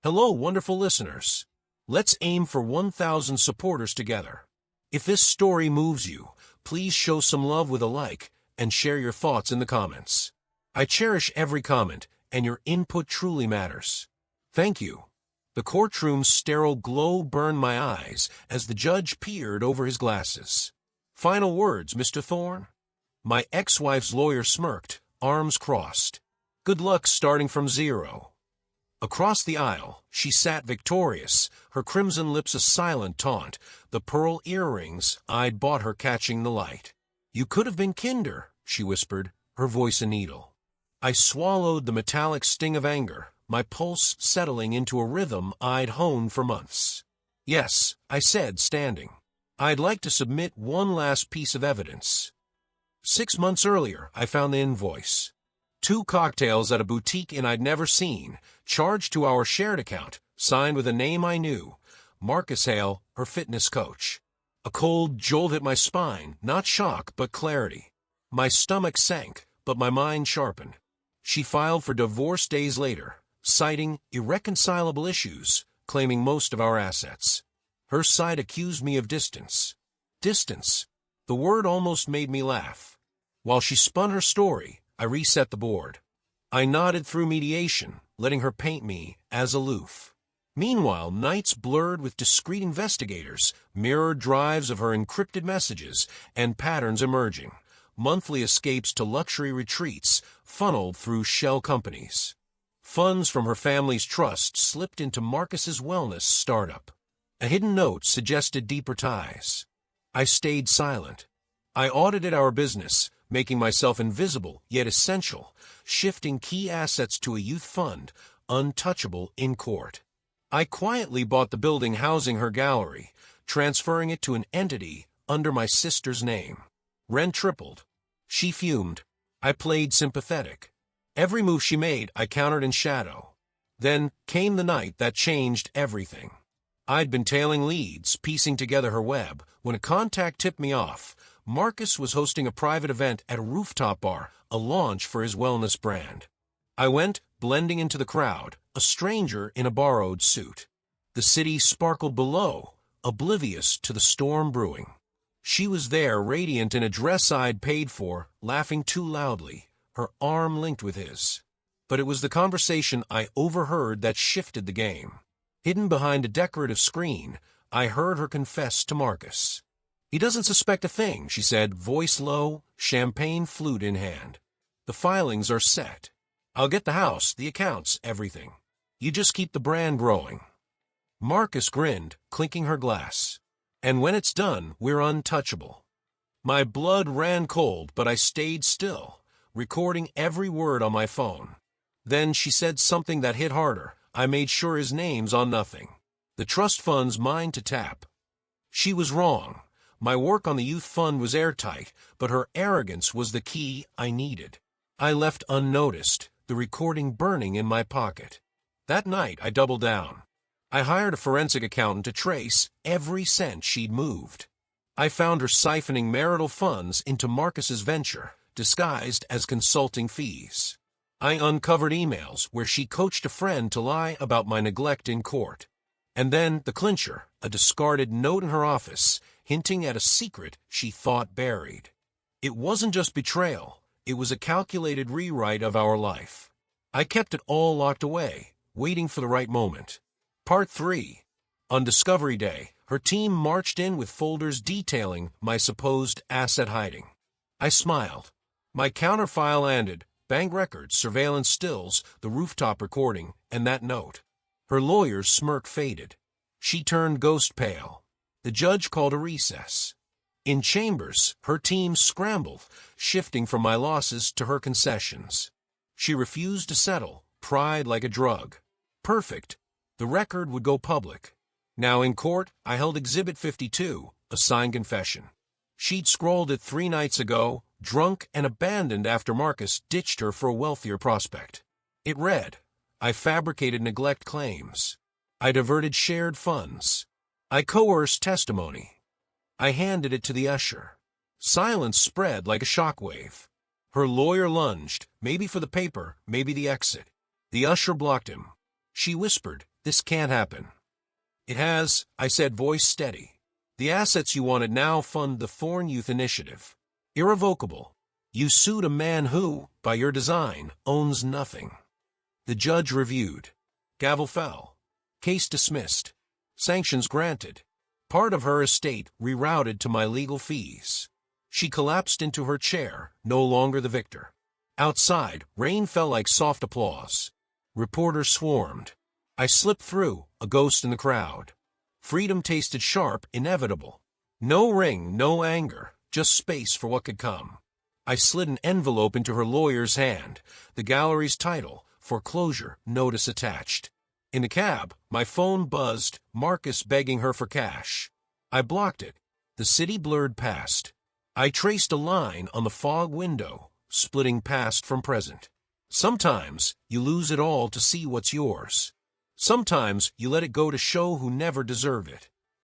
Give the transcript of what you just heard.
Hello, wonderful listeners. Let's aim for 1,000 supporters together. If this story moves you, please show some love with a like and share your thoughts in the comments. I cherish every comment, and your input truly matters. Thank you. The courtroom's sterile glow burned my eyes as the judge peered over his glasses. Final words, Mr. Thorne? My ex-wife's lawyer smirked, arms crossed. Good luck starting from zero. Across the aisle, she sat victorious, her crimson lips a silent taunt, the pearl earrings I'd bought her catching the light. You could have been kinder, she whispered, her voice a needle. I swallowed the metallic sting of anger, my pulse settling into a rhythm I'd honed for months. Yes, I said, standing. I'd like to submit one last piece of evidence. 6 months earlier, I found the invoice. 2 cocktails at a boutique inn I'd never seen, charged to our shared account, signed with a name I knew, Marcus Hale, her fitness coach. A cold jolt hit my spine, not shock, but clarity. My stomach sank, but my mind sharpened. She filed for divorce days later, citing irreconcilable issues, claiming most of our assets. Her side accused me of distance. Distance. The word almost made me laugh. While she spun her story, I reset the board. I nodded through mediation, letting her paint me as aloof. Meanwhile, nights blurred with discreet investigators, mirrored drives of her encrypted messages, and patterns emerging. Monthly escapes to luxury retreats, funneled through shell companies. Funds from her family's trust slipped into Marcus's wellness startup. A hidden note suggested deeper ties. I stayed silent. I audited our business, making myself invisible yet essential, shifting key assets to a youth fund, untouchable in court. I quietly bought the building housing her gallery, transferring it to an entity under my sister's name. Rent tripled. She fumed. I played sympathetic. Every move she made, I countered in shadow. Then came the night that changed everything. I'd been tailing leads, piecing together her web, when a contact tipped me off. Marcus was hosting a private event at a rooftop bar, a launch for his wellness brand. I went, blending into the crowd, a stranger in a borrowed suit. The city sparkled below, oblivious to the storm brewing. She was there, radiant in a dress I'd paid for, laughing too loudly, her arm linked with his. But it was the conversation I overheard that shifted the game. Hidden behind a decorative screen, I heard her confess to Marcus. He doesn't suspect a thing, she said, voice low, champagne flute in hand. The filings are set. I'll get the house, the accounts, everything. You just keep the brand growing. Marcus grinned, clinking her glass. And when it's done, we're untouchable. My blood ran cold, but I stayed still, recording every word on my phone. Then she said something that hit harder. I made sure his name's on nothing. The trust fund's mine to tap. She was wrong. My work on the youth fund was airtight, but her arrogance was the key I needed. I left unnoticed, the recording burning in my pocket. That night, I doubled down. I hired a forensic accountant to trace every cent she'd moved. I found her siphoning marital funds into Marcus's venture, disguised as consulting fees. I uncovered emails where she coached a friend to lie about my neglect in court. And then the clincher, a discarded note in her office, hinting at a secret she thought buried. It wasn't just betrayal, it was a calculated rewrite of our life. I kept it all locked away, waiting for the right moment. Part 3. On Discovery Day, her team marched in with folders detailing my supposed asset hiding. I smiled. My counterfile landed, bank records, surveillance stills, the rooftop recording, and that note. Her lawyer's smirk faded. She turned ghost pale. The judge called a recess. In chambers, her team scrambled, shifting from my losses to her concessions. She refused to settle, pride like a drug. Perfect. The record would go public. Now in court, I held Exhibit 52, a signed confession. She'd scrawled it 3 nights ago, drunk and abandoned after Marcus ditched her for a wealthier prospect. It read, I fabricated neglect claims. I diverted shared funds. I coerced testimony. I handed it to the usher. Silence spread like a shockwave. Her lawyer lunged, maybe for the paper, maybe the exit. The usher blocked him. She whispered, This can't happen. It has, I said, voice steady. The assets you wanted now fund the Thorn Youth Initiative. Irrevocable. You sued a man who, by your design, owns nothing. The judge reviewed. Gavel fell. Case dismissed. Sanctions granted. Part of her estate rerouted to my legal fees. She collapsed into her chair, no longer the victor. Outside, rain fell like soft applause. Reporters swarmed. I slipped through, a ghost in the crowd. Freedom tasted sharp, inevitable. No ring, no anger, just space for what could come. I slid an envelope into her lawyer's hand, the gallery's title, foreclosure, notice attached. In the cab, my phone buzzed, Marcus begging her for cash. I blocked it. The city blurred past. I traced a line on the fog window, splitting past from present. Sometimes you lose it all to see what's yours. Sometimes you let it go to show who never deserve it.